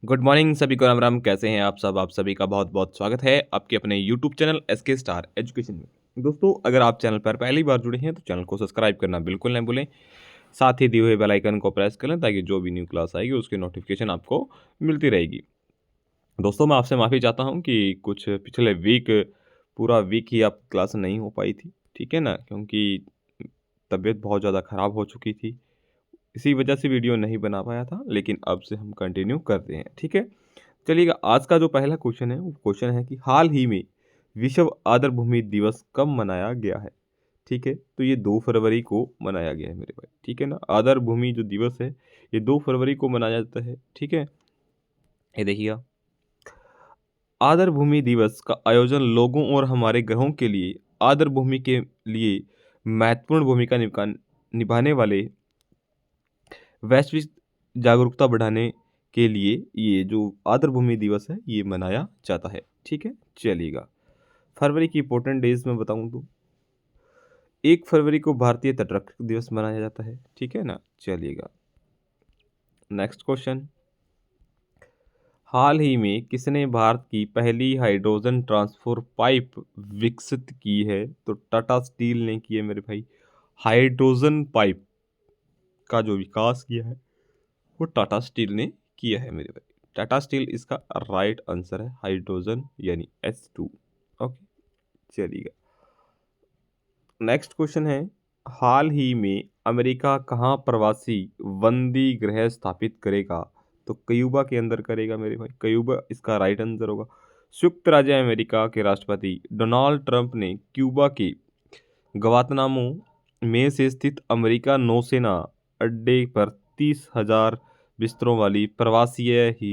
Good morning सभी को राम राम। कैसे हैं आप सब? आप सभी का बहुत बहुत स्वागत है आपके अपने YouTube channel SK star education में। दोस्तों, अगर आप चैनल पर पहली बार जुड़े हैं तो चैनल को सब्सक्राइब करना बिल्कुल नहीं भूलें। साथ ही दिए हुए बेल आइकन को प्रेस कर लें ताकि जो भी न्यू क्लास आएगी उसकी नोटिफिकेशन आपको मिलती रहेगी। दोस्तों, मैं आपसे माफ़ी चाहता हूँ कि कुछ पिछले वीक पूरा वीक ही आप क्लास नहीं हो पाई थी, ठीक है ना, क्योंकि तबीयत बहुत ज़्यादा ख़राब हो चुकी थी। इसी वजह से वीडियो नहीं बना पाया था, लेकिन अब से हम कंटिन्यू करते हैं, ठीक है। चलिएगा, आज का जो पहला क्वेश्चन है वो क्वेश्चन है कि हाल ही में विश्व आर्द्र भूमि दिवस कब मनाया गया है? ठीक है, तो ये 2 फरवरी को मनाया गया है मेरे भाई, ठीक है ना। आर्द्र भूमि जो दिवस है ये 2 फरवरी को मनाया जाता है, ठीक है। ये देखिएगा, आर्द्र भूमि दिवस का आयोजन लोगों और हमारे ग्रहों के लिए आर्द्र भूमि के लिए महत्वपूर्ण भूमिका निभाने वाले वैश्विक जागरूकता बढ़ाने के लिए ये जो आर्द्र भूमि दिवस है ये मनाया जाता है, ठीक है। चलिएगा, फरवरी की इंपॉर्टेंट डेज में बताऊं तो 1 फरवरी को भारतीय तटरक्षक दिवस मनाया जाता है, ठीक है ना। चलिएगा, नेक्स्ट क्वेश्चन। हाल ही में किसने भारत की पहली हाइड्रोजन ट्रांसफर पाइप विकसित की है? तो टाटा स्टील ने की है मेरे भाई। हाइड्रोजन पाइप का जो विकास किया है वो टाटा स्टील ने किया है मेरे भाई। टाटा स्टील इसका राइट आंसर है, हाइड्रोजन यानी H2। ओके, चलिएगा, नेक्स्ट क्वेश्चन है। हाल ही में अमेरिका कहाँ प्रवासी बंदी गृह स्थापित करेगा? तो क्यूबा के अंदर करेगा मेरे भाई। क्यूबा इसका राइट आंसर होगा। संयुक्त राज्य अमेरिका के राष्ट्रपति डोनाल्ड ट्रंप ने क्यूबा के गवातनामो में से स्थित अमेरिका नौसेना अड्डे पर 30,000 बिस्तरों वाली प्रवासीय ही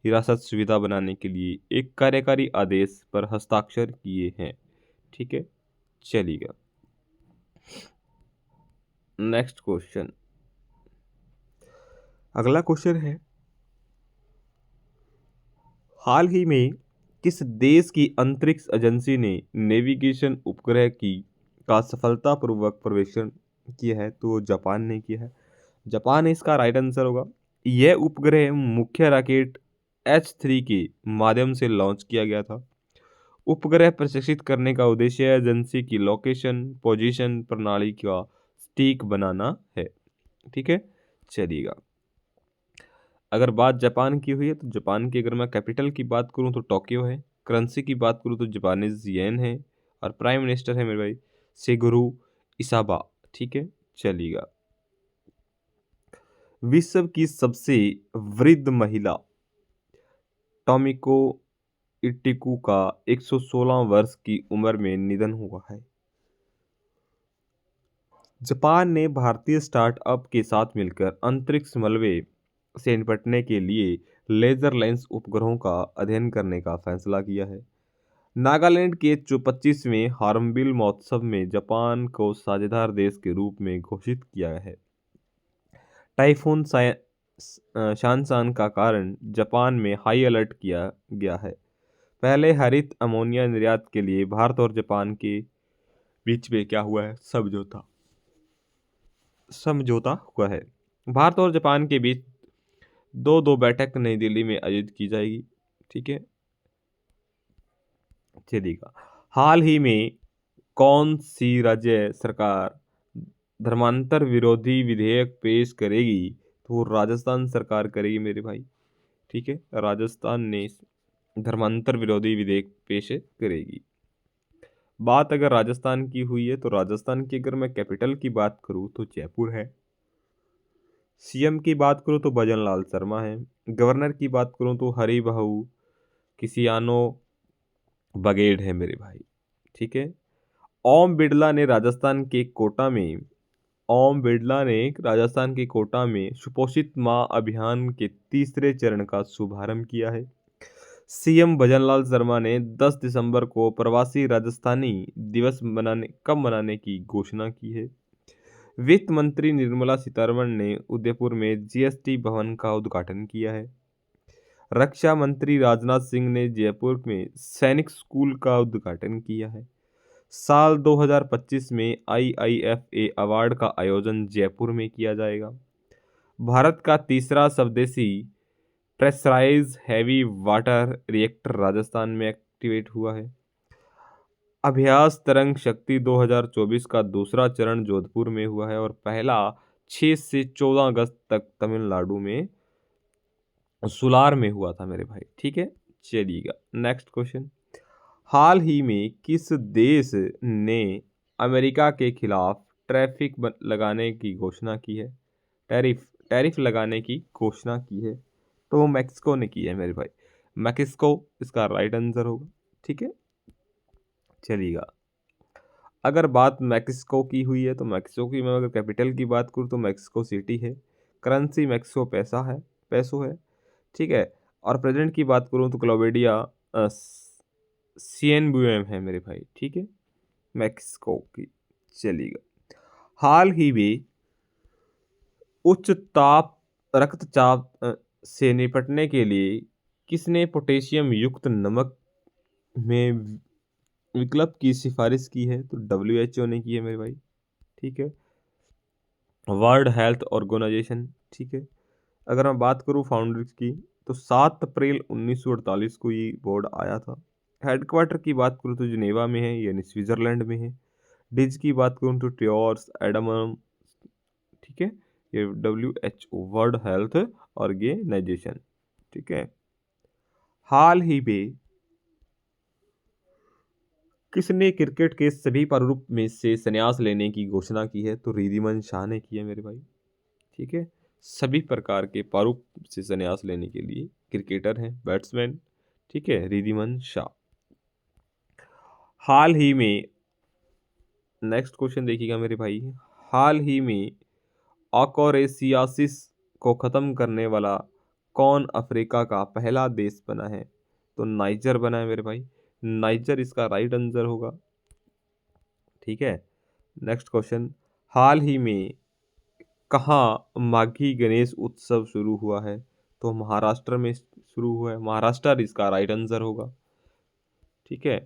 हिरासत सुविधा बनाने के लिए एक कार्यकारी आदेश पर हस्ताक्षर किए हैं, ठीक है। चलिएगा, नेक्स्ट क्वेश्चन। अगला क्वेश्चन है, हाल ही में किस देश की अंतरिक्ष एजेंसी ने नेविगेशन उपग्रह की का सफलतापूर्वक प्रवेशन किया है? तो जापान ने किया है। जापान इसका राइट आंसर होगा। यह उपग्रह मुख्य रॉकेट H3 के माध्यम से लॉन्च किया गया था। उपग्रह प्रशिक्षित करने का उद्देश्य एजेंसी की लोकेशन पोजीशन प्रणाली का स्टिक बनाना है, ठीक है। चलिएगा, अगर बात जापान की हुई है तो जापान की अगर मैं कैपिटल की बात करूं तो टोक्यो है। करेंसी की बात करूं तो जापानीज येन है। और प्राइम मिनिस्टर है मेरे भाई शिगुरु इसाबा, ठीक है। चलिएगा, विश्व की सबसे वृद्ध महिला टोमिको इटिकू का 116 वर्ष की उम्र में निधन हुआ है। जापान ने भारतीय स्टार्टअप के साथ मिलकर अंतरिक्ष मलबे से निपटने के लिए लेजर लेंस उपग्रहों का अध्ययन करने का फैसला किया है। नागालैंड के 25वें हॉर्नबिल महोत्सव में जापान को साझेदार देश के रूप में घोषित किया है। टाइफून शानसान का कारण जापान में हाई अलर्ट किया गया है। पहले हरित अमोनिया निर्यात के लिए भारत और जापान के बीच में क्या हुआ है? समझौता समझौता हुआ है। भारत और जापान के बीच दो दो बैठक नई दिल्ली में आयोजित की जाएगी, ठीक है। चलिएगा, हाल ही में कौन सी राज्य सरकार धर्मांतर विरोधी विधेयक पेश करेगी? तो राजस्थान सरकार करेगी मेरे भाई, ठीक है। राजस्थान ने धर्मांतर विरोधी विधेयक पेश करेगी। बात अगर राजस्थान की हुई है तो राजस्थान की अगर मैं कैपिटल की बात करूं तो जयपुर है। सीएम की बात करूं तो भजनलाल शर्मा है। गवर्नर की बात करूं तो हरिबाबू किसियानो बगेड़ है मेरे भाई, ठीक है। ओम बिड़ला ने राजस्थान के कोटा में ओम बिड़ला ने राजस्थान के कोटा में सुपोषित मां अभियान के तीसरे चरण का शुभारंभ किया है। सीएम भजनलाल शर्मा ने 10 दिसंबर को प्रवासी राजस्थानी दिवस मनाने की घोषणा की है। वित्त मंत्री निर्मला सीतारमण ने उदयपुर में जीएसटी भवन का उद्घाटन किया है। रक्षा मंत्री राजनाथ सिंह ने जयपुर में सैनिक स्कूल का उद्घाटन किया है। साल 2025 में आईआईएफए अवार्ड का आयोजन जयपुर में किया जाएगा। भारत का तीसरा स्वदेशी pressurised heavy water reactor Rajasthan में एक्टिवेट हुआ है। अभ्यास तरंग शक्ति 2024 का दूसरा चरण जोधपुर में हुआ है और पहला 6 से 14 अगस्त तक तमिलनाडु में सुलार में हुआ था मेरे भाई। ठीक है, चलिएगा नेक्स्ट क्वेश्चन। हाल ही में किस देश ने अमेरिका के खिलाफ लगाने की घोषणा की है? टैरिफ टैरिफ लगाने की घोषणा की है, तो वो मैक्सिको ने की है मेरे भाई। मैक्सिको इसका राइट आंसर होगा। ठीक है, चलिएगा। अगर बात मैक्सिको की हुई है तो मैक्सिको की मैं अगर कैपिटल की बात करूँ तो मैक्सिको सिटी है। करेंसी मैक्सिको पैसो है। ठीक है, और प्रेसिडेंट की बात करूँ तो क्लोवेडिया सीएनबीएम है मेरे भाई। ठीक है, मैक्सिको की। चलिएगा। हाल ही में उच्च ताप रक्तचाप से निपटने के लिए किसने पोटेशियम युक्त नमक में विकल्प की सिफारिश की है? तो WHO ने की है मेरे भाई। ठीक है, वर्ल्ड हेल्थ ऑर्गेनाइजेशन। ठीक है, अगर मैं बात करूँ फाउंडर्स की तो 7 अप्रैल 1948 को ये बोर्ड आया था। हेडक्वार्टर की बात करूँ तो जिनेवा में है, यानी स्विट्जरलैंड में है। डिज की बात करूँ तो ट्योर्स एडमम। ठीक है, ये WHO वर्ल्ड हेल्थ ऑर्गेनाइजेशन। ठीक है, हाल ही में किसने क्रिकेट के सभी प्रारूप में से संन्यास लेने की घोषणा की है? तो रिद्धिमान शाह ने की है मेरे भाई। ठीक है, सभी प्रकार के प्रारूप से संन्यास लेने के लिए क्रिकेटर हैं, बैट्समैन। ठीक है, रिद्धिमान शाह। हाल ही में नेक्स्ट क्वेश्चन देखिएगा मेरे भाई। हाल ही में ऑकोरेसियासिस को खत्म करने वाला कौन अफ्रीका का पहला देश बना है? तो नाइजर बना है मेरे भाई। नाइजर इसका राइट आंसर होगा। ठीक है, नेक्स्ट क्वेश्चन। हाल ही में कहाँ माघी गणेश उत्सव शुरू हुआ है? तो महाराष्ट्र में शुरू हुआ है। महाराष्ट्र इसका राइट आंसर होगा। ठीक है,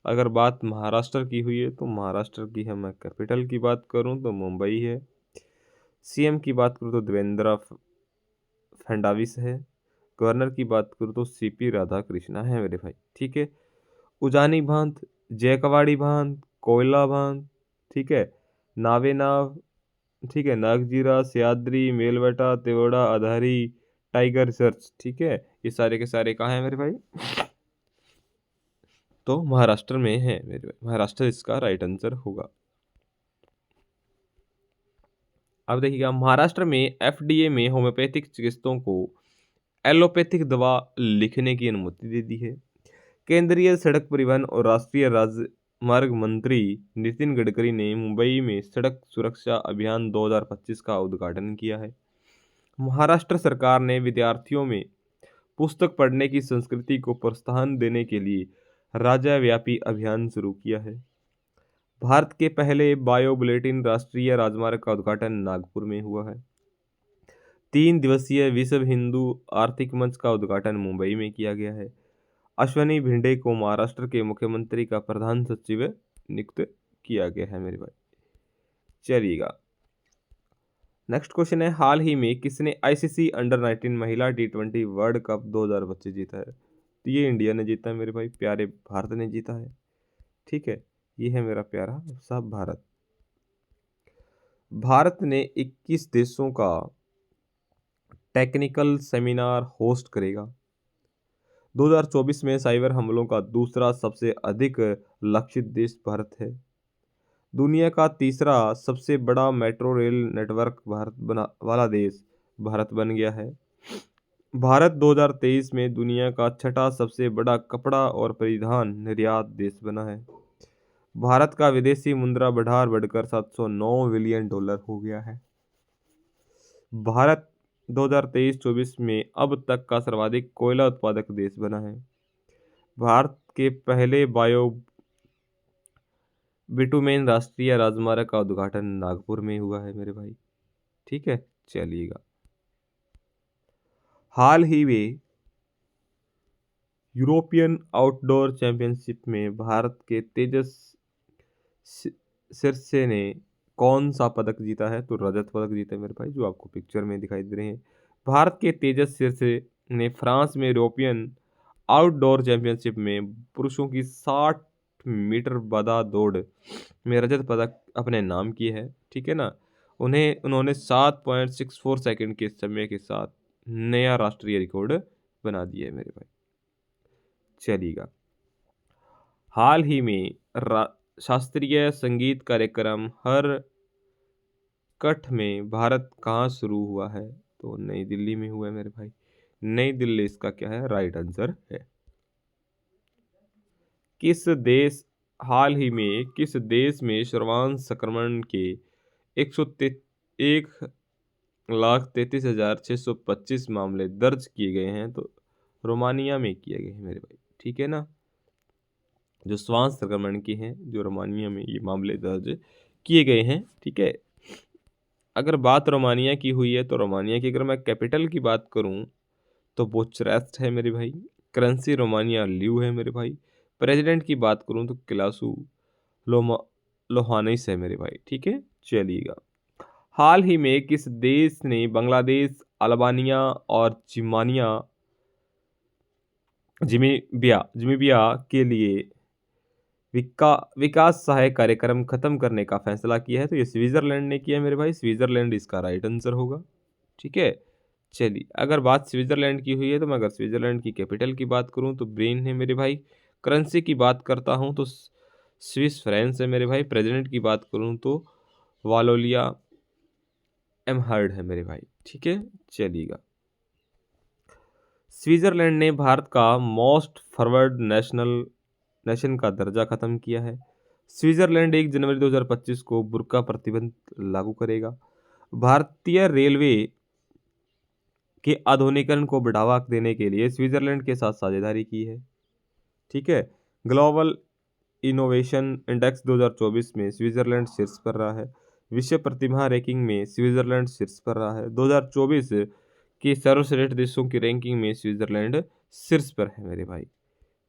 अगर बात महाराष्ट्र की हुई है तो महाराष्ट्र की है, मैं कैपिटल की बात करूं तो मुंबई है। सीएम की बात करूं तो देवेंद्र फडणवीस है। गवर्नर की बात करूं तो सीपी राधाकृष्णा है मेरे भाई। ठीक है, उजानी बांध, जयकवाड़ी बांध, कोयला बांध। ठीक है, नावे नाव। ठीक है, नागजीरा, सह्याद्री, मेलवटा, तेवड़ा, अधारी, टाइगर रिसर्च। ठीक है, ये सारे के सारे कहाँ हैं मेरे भाई? तो महाराष्ट्र में है मेरे भाई। महाराष्ट्र इसका राइट आंसर होगा। अब देखिएगा, महाराष्ट्र में एफडीए में होम्योपैथिक चिकित्सकों को एलोपैथिक दवा लिखने की अनुमति दे दी है। केंद्रीय सड़क परिवहन और राष्ट्रीय राजमार्ग मंत्री नितिन गडकरी ने मुंबई में सड़क सुरक्षा अभियान 2025 का उद्घाटन किया है। महाराष्ट्र सरकार ने विद्यार्थियों में पुस्तक पढ़ने की संस्कृति को प्रोत्साहन देने के लिए राज्यव्यापी अभियान शुरू किया है। भारत के पहले बायो बुलेटिन राष्ट्रीय राजमार्ग का उद्घाटन नागपुर में हुआ है। 3 दिवसीय विश्व हिंदू आर्थिक मंच का उद्घाटन मुंबई में किया गया है। अश्वनी भिंडे को महाराष्ट्र के मुख्यमंत्री का प्रधान सचिव नियुक्त किया गया है मेरे भाई। चलिएगा, नेक्स्ट क्वेश्चन है। हाल ही में किसने आईसीसी अंडर 19 महिला T20 वर्ल्ड कप 2025 जीता है? तो ये इंडिया ने जीता है मेरे भाई, प्यारे भारत ने जीता है। ठीक है, ये है मेरा प्यारा सा भारत। भारत ने 21 देशों का टेक्निकल सेमिनार होस्ट करेगा। 2024 में साइबर हमलों का दूसरा सबसे अधिक लक्षित देश भारत है। दुनिया का तीसरा सबसे बड़ा मेट्रो रेल नेटवर्क वाला देश भारत बन गया है। भारत 2023 में दुनिया का छठा सबसे बड़ा कपड़ा और परिधान निर्यात देश बना है। भारत का विदेशी मुद्रा भंडार बढ़कर 709 बिलियन डॉलर हो गया है। भारत 2023-24 में अब तक का सर्वाधिक कोयला उत्पादक देश बना है। भारत के पहले बायो बिटुमेन राष्ट्रीय राजमार्ग का उद्घाटन नागपुर में हुआ है मेरे भाई। ठीक है, चलिएगा। हाल ही में यूरोपियन आउटडोर चैंपियनशिप में भारत के तेजस सिरसे ने कौन सा पदक जीता है? तो रजत पदक जीता है मेरे भाई, जो आपको पिक्चर में दिखाई दे रहे हैं। भारत के तेजस सिरसे ने फ्रांस में यूरोपियन आउटडोर चैंपियनशिप में पुरुषों की 60 मीटर बाधा दौड़ में रजत पदक अपने नाम की है। ठीक है ना। उन्होंने 7.64 सेकंड के समय के साथ नया राष्ट्रीय रिकॉर्ड बना दिया है मेरे भाई। चलिएगा, हाल ही में शास्त्रीय संगीत कार्यक्रम हर कठ में भारत कहाँ शुरू हुआ है? तो नई दिल्ली में हुआ है मेरे भाई। नई दिल्ली इसका क्या है? राइट आंसर है। किस देश हाल ही में किस देश में श्रवण संक्रमण के 1,33,625 मामले दर्ज किए गए हैं? तो रोमानिया में किए गए हैं मेरे भाई। ठीक है ना। जो श्वास संक्रमण के हैं, जो रोमानिया में ये मामले दर्ज किए गए हैं। ठीक है। अगर बात रोमानिया की हुई है तो रोमानिया की अगर मैं कैपिटल की बात करूं तो बुचारेस्ट है मेरे भाई। करेंसी रोमानिया ल्यू है मेरे भाई। प्रेसिडेंट की बात करूं तो क्लासू लोमा लोहानिस है मेरे भाई। ठीक है। चलिएगा, हाल ही में किस देश ने बांग्लादेश, अल्बानिया और जिमीबिया के लिए विकास सहायक कार्यक्रम खत्म करने का फैसला किया है? तो ये स्विट्जरलैंड ने किया है मेरे भाई। स्विट्जरलैंड इसका राइट आंसर होगा। ठीक है। चलिए, अगर बात स्विट्जरलैंड की हुई है तो मैं अगर स्विट्जरलैंड की कैपिटल की बात करूं तो ब्रेन है मेरे भाई। करेंसी की बात करता हूं तो स्विस फ्रांस है मेरे भाई। प्रेसिडेंट की बात करूं तो वालोलिया एमहर्ड है मेरे भाई। ठीक है। चलिएगा, स्विट्जरलैंड ने भारत का मोस्ट फॉरवर्ड नेशन का दर्जा खत्म किया है। स्विट्जरलैंड 1 जनवरी 2025 को बुर्का प्रतिबंध लागू करेगा। भारतीय रेलवे के आधुनिकीकरण को बढ़ावा देने के लिए स्विट्जरलैंड के साथ साझेदारी की है। ठीक है। ग्लोबल इनोवेशन इंडेक्स 2024 में स्विट्जरलैंड शीर्ष पर रहा है। विश्व प्रतिभा रैंकिंग में स्विट्जरलैंड शीर्ष पर रहा है। 2024 की सर्वश्रेष्ठ देशों की रैंकिंग में स्विट्जरलैंड शीर्ष पर है मेरे भाई।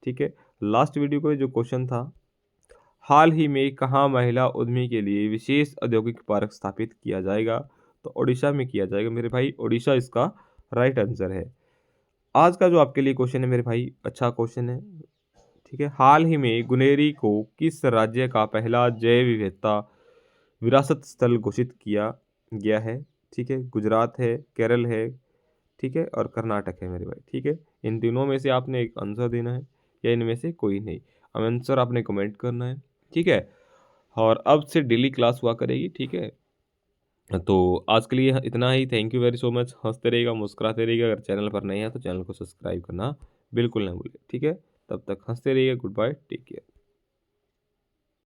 ठीक है। लास्ट वीडियो को जो क्वेश्चन था, हाल ही में कहाँ महिला उद्यमी के लिए विशेष औद्योगिक पार्क स्थापित किया जाएगा? तो ओडिशा में किया जाएगा मेरे भाई। ओडिशा इसका राइट आंसर है। आज का जो आपके लिए क्वेश्चन है मेरे भाई, अच्छा क्वेश्चन है। ठीक है। हाल ही में गुनेरी को किस राज्य का पहला जैव विविधता विरासत स्थल घोषित किया गया है? ठीक है। गुजरात है, केरल है, ठीक है, और कर्नाटक है मेरे भाई। ठीक है। इन तीनों में से आपने एक आंसर देना है या इनमें से कोई नहीं। अब आंसर आपने कमेंट करना है। ठीक है। और अब से डेली क्लास हुआ करेगी। ठीक है। तो आज के लिए इतना ही। Thank you very so much. हंसते रहिएगा, मुस्कुराते रहिएगा। अगर चैनल पर नहीं है तो चैनल को सब्सक्राइब करना बिल्कुल ना भूलिए। ठीक है। तब तक हंसते रहिएगा। Good bye, take care.